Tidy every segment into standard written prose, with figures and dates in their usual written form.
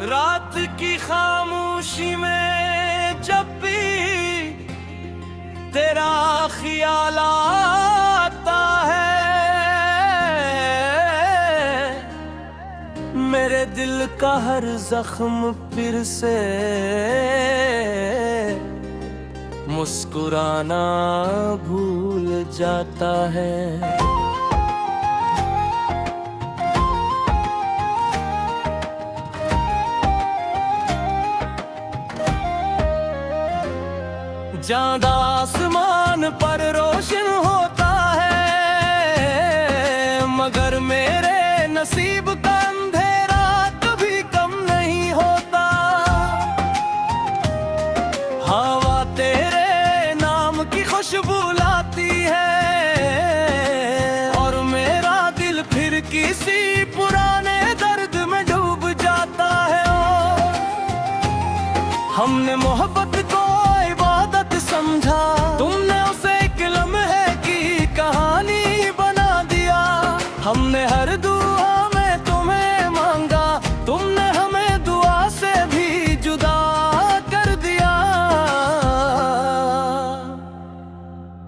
रात की खामोशी में जब भी तेरा ख्याल आता है, मेरे दिल का हर जख्म फिर से मुस्कुराना भूल जाता है। चांद आसमान पर रोशन होता है, मगर मेरे नसीब का अंधेरा कभी कम नहीं होता। हवा तेरे नाम की खुशबू लाती है और मेरा दिल फिर किसी पुराने दर्द में डूब जाता है। हमने मोहब्बत को इबादत समझा, तुमने उसे एक लम्हे की कहानी बना दिया। हमने हर दुआ में तुम्हें मांगा, तुमने हमें दुआ से भी जुदा कर दिया।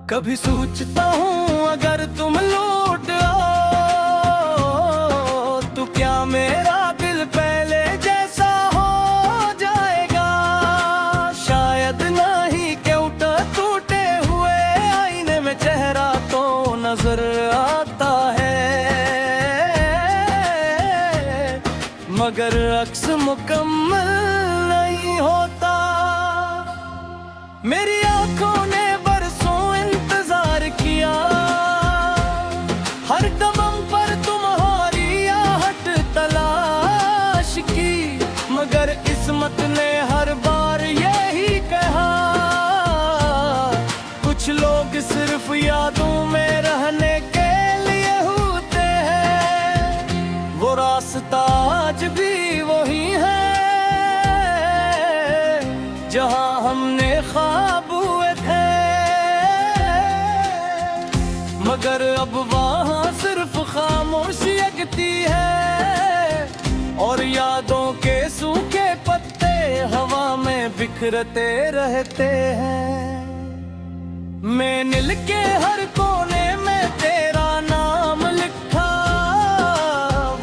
कभी सोचता हूँ अगर तुम लौट आओ तो क्या मेरा दिल पहले जैसा हो जाएगा। शायद नहीं, क्यों टूटे हुए आईने में चेहरा तो नजर आता है, मगर अक्स मुकम्मल नहीं होता। मेरी आंखों ने बरसों इंतजार किया, हर कदम पर तुम्हारी आहट तलाश की, मगर किस्मत ने हर बार यही कहा। कुछ लोग सिर्फ यादों में रहने के लिए होते हैं, वो रास्ता आज भी वही है जहां हमने ख्वाब हुए थे, मगर अब वहां सिर्फ खामोशी जगती है और यादों के सूखे पत्ते हवा में बिखरते रहते हैं। मैंने के हर कोने में तेरा नाम लिखा,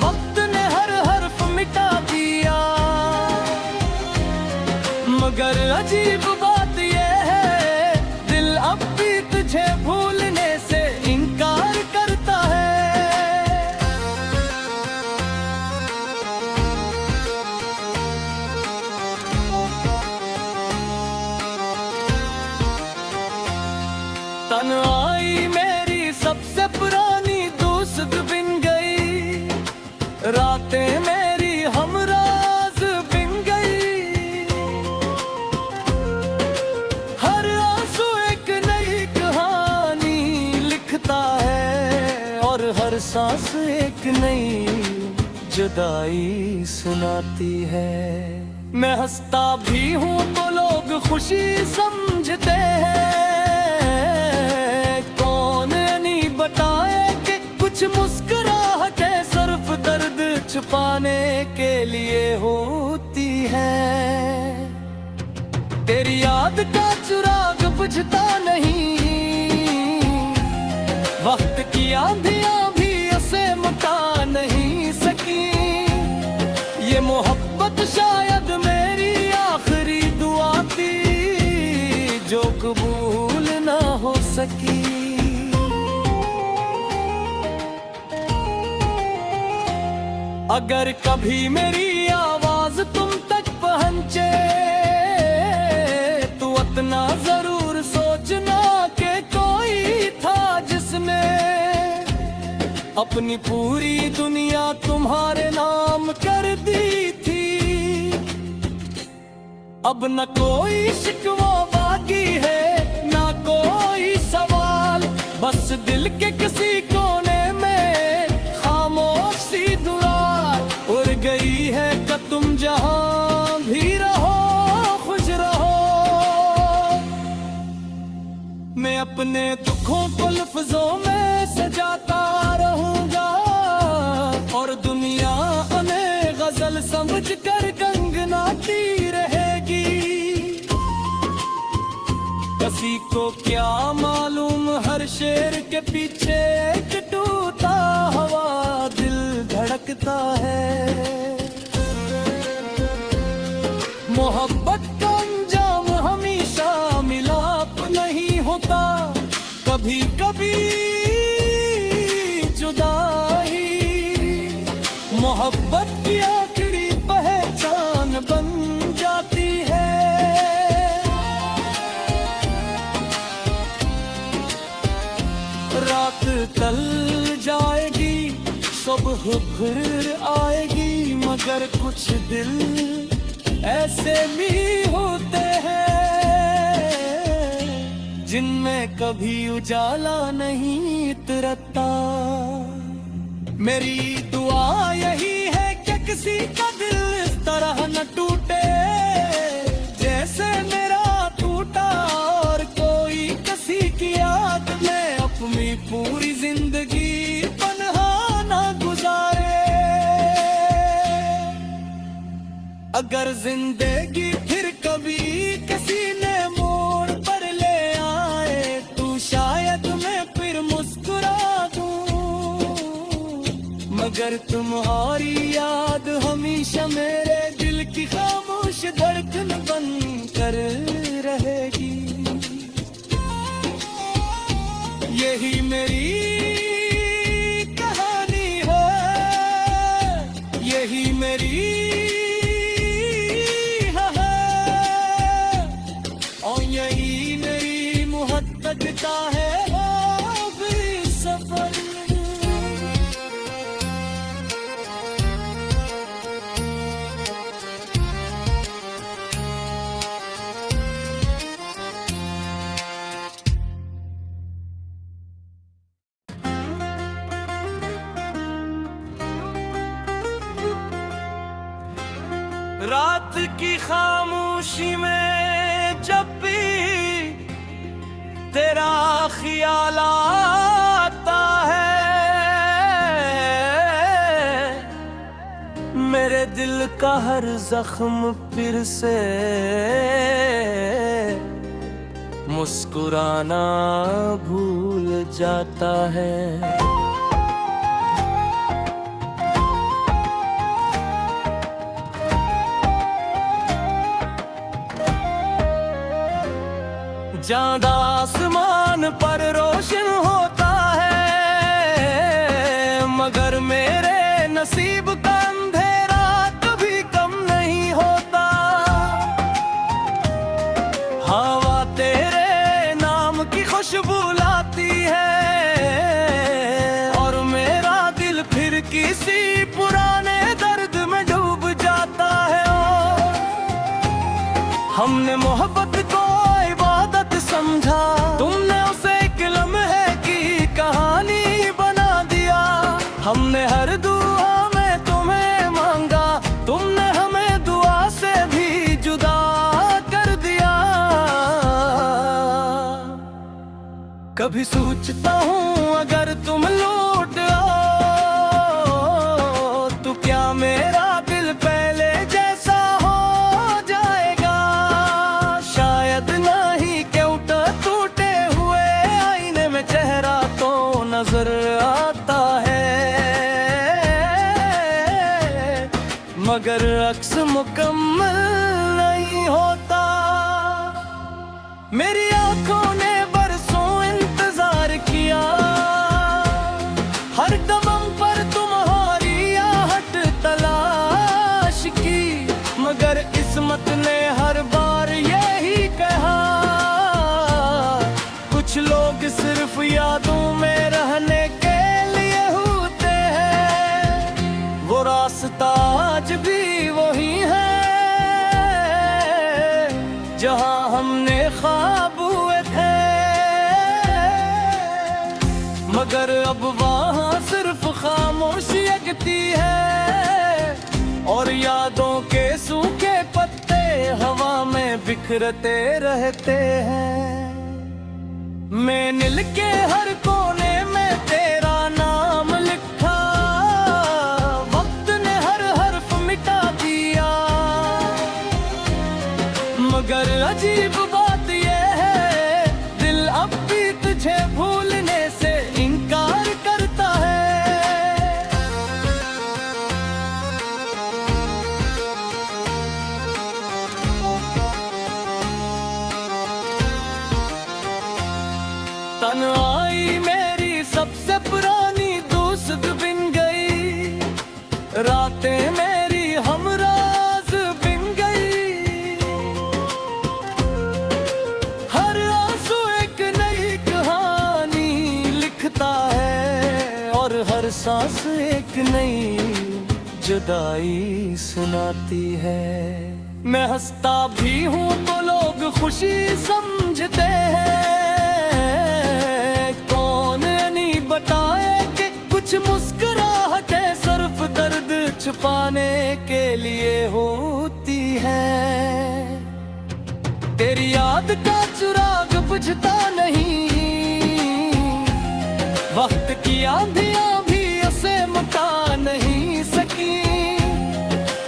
वक्त ने हर हर्फ मिटा दिया, मगर अजीब बात यह है दिल अब भी तुझे भूलने से इनकार करता है। तन्हाई मेरी सबसे पुरानी दोस्त बिन गई, रातें मेरी हमराज बिन गई। हर आंसू एक नई कहानी लिखता है और हर सांस एक नई जुदाई सुनाती है। मैं हंसता भी हूँ तो लोग खुशी समझते हैं, बताए कि कुछ मुस्कुराहटें सिर्फ दर्द छुपाने के लिए होती है। तेरी याद का चिराग बुझता नहीं, वक्त की आंधियां भी उसे मिटा नहीं सकी। ये मोहब्बत शायद मेरी आखिरी दुआ थी जो कबूल ना हो सकी। अगर कभी मेरी आवाज तुम तक पहुंचे तो इतना जरूर सोचना कि कोई था जिसने अपनी पूरी दुनिया तुम्हारे नाम कर दी थी। अब न कोई शिकवा बाकी है ना कोई सवाल, बस दिल के किसी कोने में खामोशी दुआ उड़ गई है कि तुम जहां भी रहो खुश रहो। मैं अपने दुखों को लफ्जों में सजाता रहूंगा और दुनिया उन्हें गजल समझ कर गंगा को क्या मालूम हर शेर के पीछे एक टूटा हुआ दिल धड़कता है। मोहब्बत का अंजाम हमेशा मिलाप नहीं होता, कभी कभी जुदाई मोहब्बत की आखिरी पहचान बन जाती है। रात टल जाएगी, सुबह फिर आएगी, मगर कुछ दिल ऐसे भी होते हैं जिनमें कभी उजाला नहीं उतरता। मेरी दुआ यही है कि किसी का दिल इस तरह न टूटे जैसे मेरा टूटा, और कोई किसी की याद में अपनी पूरी जिंदगी तन्हा न गुजारे। अगर जिंदगी फिर कभी किसी ने मोड़ पर ले आए तो शायद मैं फिर मुस्कुरा दूं, मगर तुम्हारी याद हमेशा मेरे दिल की खामोश धड़कन बन कर रहेगी। यही मेरी कहानी है, यही मेरी लगता है अब सफर। रात की खामोशी में जब भी तेरा ख्याल आता है, मेरे दिल का हर जख्म फिर से मुस्कुराना भूल जाता है। चांद आसमान पर रोशन होता है, मगर मेरे नसीब का अंधेरा कभी कम नहीं होता। हवा तेरे नाम की खुशबू लाती है, और मेरा दिल फिर किसी पुराने दर्द में डूब जाता है। हमने मोहब्बत को समझा, तुमने उसे एक लम्हे की कहानी बना दिया। हमने हर दुआ में तुम्हें मांगा, तुमने हमें दुआ से भी जुदा कर दिया। कभी सोचता हूँ अगर तुम लौट आओ तो क्या मेरा दिल पहले जैसा हो जाएगा। शायद नहीं, टूटे हुए आईने में चेहरा तो नजर आता है, मगर अक्स मुकम्मल नहीं होता। मेरी आंखों ने बरसों इंतजार किया, हर कदम पर तुम्हारी आहट तलाश की, मगर किस्मत ने हर बार यही कहा। कुछ लोग सिर्फ यादों में रहने के लिए होते हैं, वो रास्ता आज भी वही है जहां हमने ख्वाब हुए थे, मगर अब वहां सिर्फ खामोशी जगती है, और यादों के सूखे पत्ते हवा में बिखरते रहते हैं। मैंने के हर कोने में तेरा नाम लिखा, वक्त ने हर हर्फ मिटा दिया, मगर अजीब बात यह है दिल हर सांस एक नई जुदाई सुनाती है। मैं हंसता भी हूँ तो लोग खुशी समझते हैं। कौन नहीं बताए कि कुछ मुस्कुराहटें सिर्फ दर्द छुपाने के लिए होती है। तेरी याद का चिराग बुझता नहीं, वक्त की आंधियां भी उसे मिटा नहीं सकी।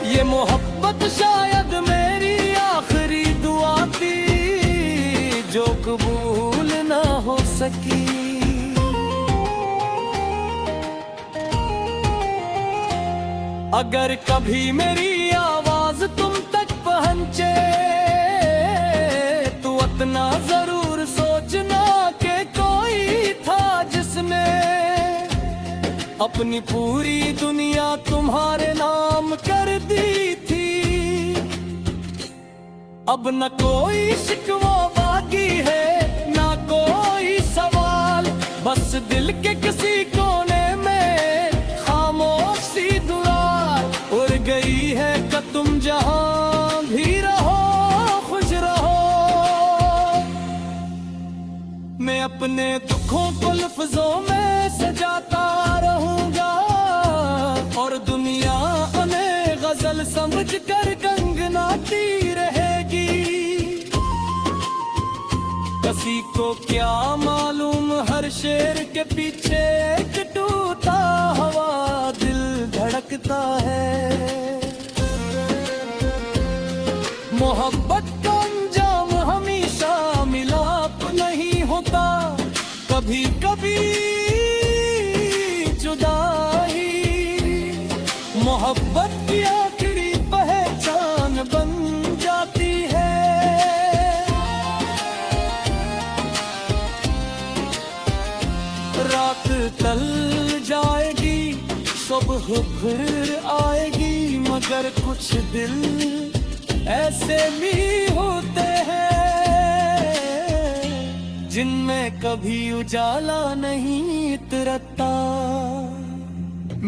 ये मोहब्बत शायद मेरी आखिरी दुआ थी जो कबूल ना हो सकी। अगर कभी मेरी आवाज तुम तक पहुंचे तो इतना जरूर सोचना कि कोई था जिसने अपनी पूरी दुनिया तुम्हारे नाम कर दी थी। अब न कोई शिकवा बाकी है ना कोई सवाल, बस दिल के किसी कोने में खामोशी दुआ उड़ गई है कि तुम जहां भी रहो खुश रहो। मैं अपने दुखों को लफ्जों में सजाता रहूंगा और दुनिया उन्हें गजल समझ कर गनगनाती रहेगी। किसी को क्या मालूम हर शेर के पीछे एक टूटा हुआ दिल धड़कता है। मोहब्बत का अंजाम हमेशा मिलाप नहीं होता, कभी कभी जुदाई मोहब्बत की आखिरी पहचान बन जाती है। रात टल जाएगी सुबह फिर आएगी, मगर कुछ दिल ऐसे भी होते हैं जिनमें कभी उजाला नहीं उतरता।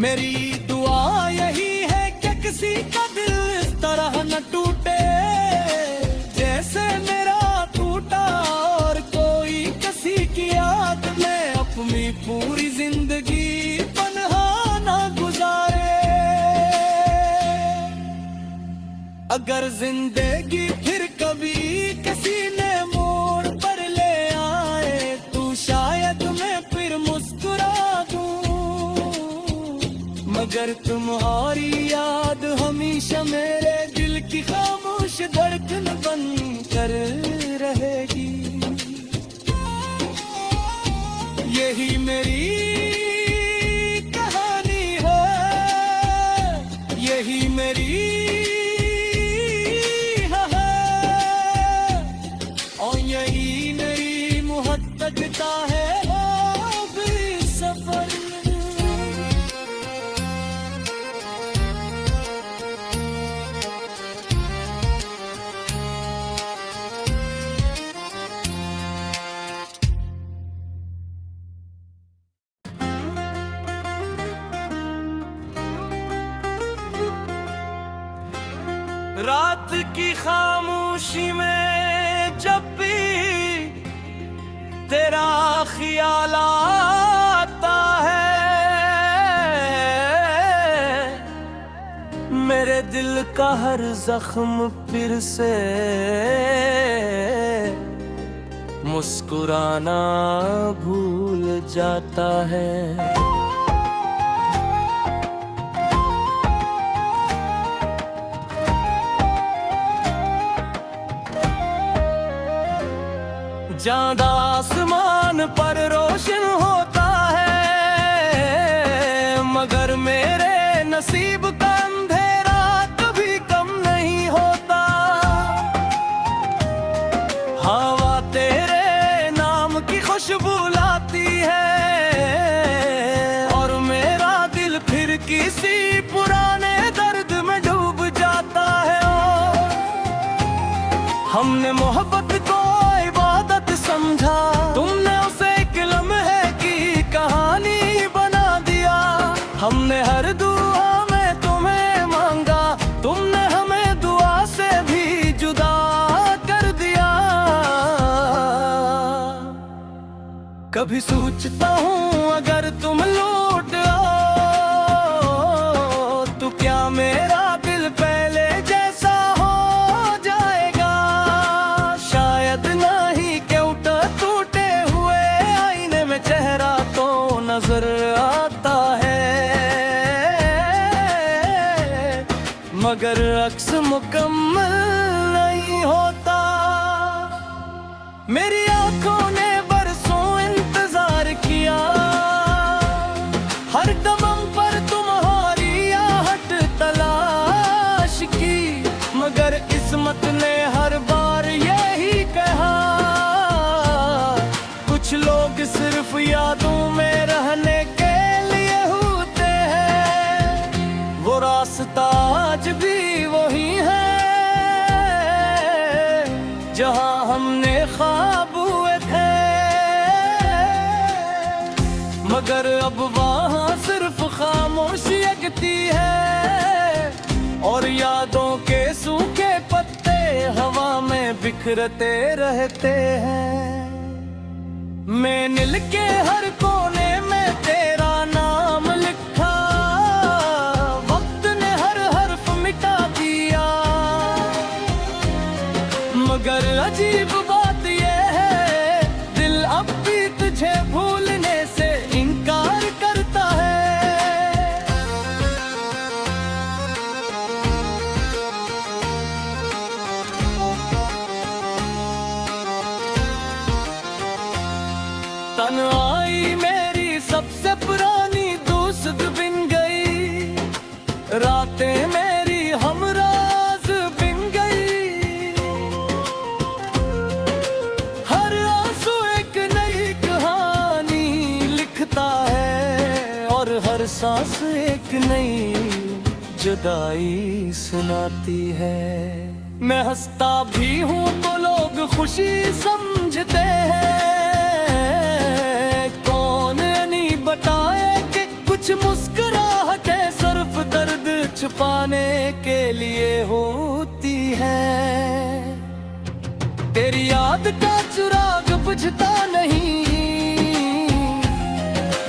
मेरी दुआ यही है कि किसी का दिल इस तरह न टूटे जैसे मेरा टूटा, और कोई किसी की याद में अपनी पूरी जिंदगी पनहा ना गुजारे। अगर जिंदगी फिर कभी किसी ने मोड़ पर ले आए तो शायद मैं फिर मुस्कुरा दूं, मगर तुम्हारी याद हमेशा मेरे दिल की खामोश धड़कन बन कर रहेगी। यही मेरी कहानी है, यही मेरी लगता है अब सफर। रात की खामोशी में जब भी तेरा ख्याल आता है, मेरे दिल का हर जख्म फिर से मुस्कुराना भूल जाता है। चांद आसमान पर रोशन होता है, मगर मेरे नसीब का अंधेरा कभी कम नहीं होता। हवा तेरे नाम की खुशबू लाती है और मेरा दिल फिर किसी पुराने दर्द में डूब जाता है। हमने मोहब्बत को इबादत समझा, तुमने उसे एक लम्हे की कहानी बना दिया। हमने हर दुआ में तुम्हें मांगा, तुमने हमें दुआ से भी जुदा कर दिया। कभी सोचता हूँ अगर तुम लौट आओ तो क्या मेरा दिल पहले जैसा हो जाएगा। शायद नहीं, क्यों टूटे हुए आईने में चेहरा तो नजर आता है, मगर अक्स मुकम्मल नहीं होता। मेरी आंखों ने बरसों इंतजार किया, हर कदम पर तुम्हारी आहट तलाश की, मगर किस्मत ने हर बार यही कहा। कुछ लोग सिर्फ यादों में रहने के लिए होते हैं, वो रास्ता आज भी वही है जहां हमने ख्वाब हुए थे, मगर अब वहां सिर्फ खामोशी जगती है और यादों के सूखे पत्ते हवा में बिखरते रहते हैं। मैंने लिखे हर कोने में तेरा नाम लिखा, वक्त ने हर हर्फ मिटा दिया, मगर अजीब बात यह है दिल अब भी तुझे भूलने से इनकार करता है। तन्हाई मेरी सबसे पुरानी दोस्त बिन गई, रातें मेरी हमराज बिन गई, हर आंसू एक नई कहानी लिखता है और हर सांस एक नई जुदाई सुनाती है। मैं हंसता भी हूँ तो लोग खुशी समझते हैं, बताए कि कुछ मुस्कुराहटें सिर्फ दर्द छुपाने के लिए होती है। तेरी याद का चिराग बुझता नहीं,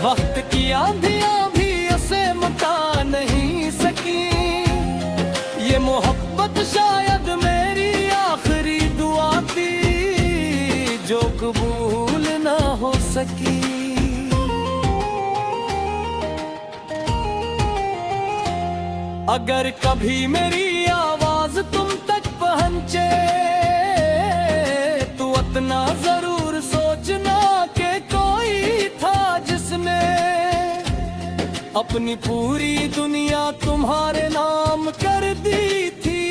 वक्त की आंधियां भी उसे मिटा नहीं सकी। ये मोहब्बत शायद मेरी आखिरी दुआ थी जो कबूल ना हो सकी। अगर कभी मेरी आवाज तुम तक पहुंचे तो इतना जरूर सोचना कि कोई था जिसने अपनी पूरी दुनिया तुम्हारे नाम कर दी थी।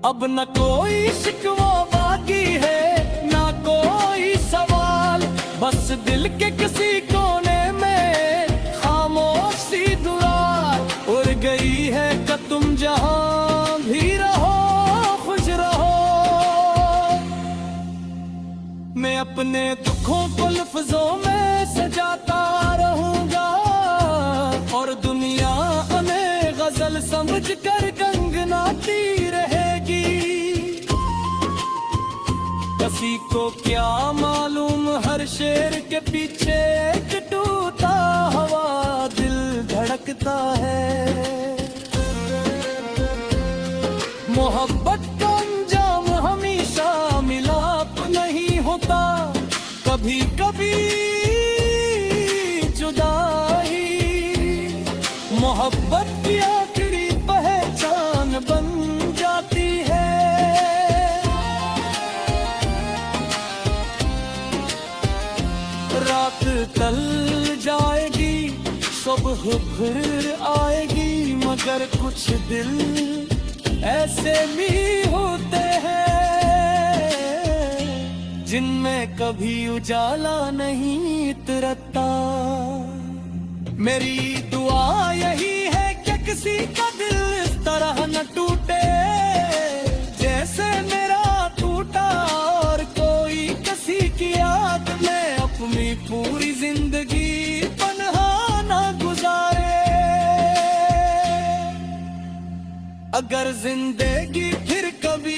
अब न कोई शिकवा बाकी है ना कोई सवाल, बस दिल के किसी कोने में खामोशी दुआ उड़ गई है कि तुम जहां भी रहो खुश रहो। मैं अपने दुखों को लफ्जों में सजाता रहूंगा और दुनिया हमें गजल समझ कर गंगनाती रहेगी। किसी को क्या मालूम हर शेर के पीछे एक टूटा हवा दिल धड़कता है। मोहब्बत का अंजाम हमेशा मिलाप नहीं होता, कभी कभी जुदाई मोहब्बत की आखिरी पहचान बन जाती है। रात टल जाएगी सुबह फिर आएगी, मगर कुछ दिल ऐसे भी होते हैं जिनमें कभी उजाला नहीं उतरता। मेरी दुआ यही है कि किसी का दिल इस तरह न टूटे जैसे मेरा टूटा, और कोई किसी की याद में अपनी पूरी जिंदगी पनहा अगर जिंदगी फिर कभी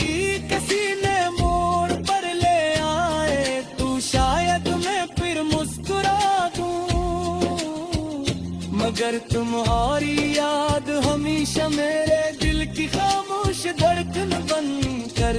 किसी ने मोड़ पर ले आए तो शायद मैं फिर मुस्कुरा दूं, मगर तुम्हारी याद हमेशा मेरे दिल की खामोश धड़कन बन कर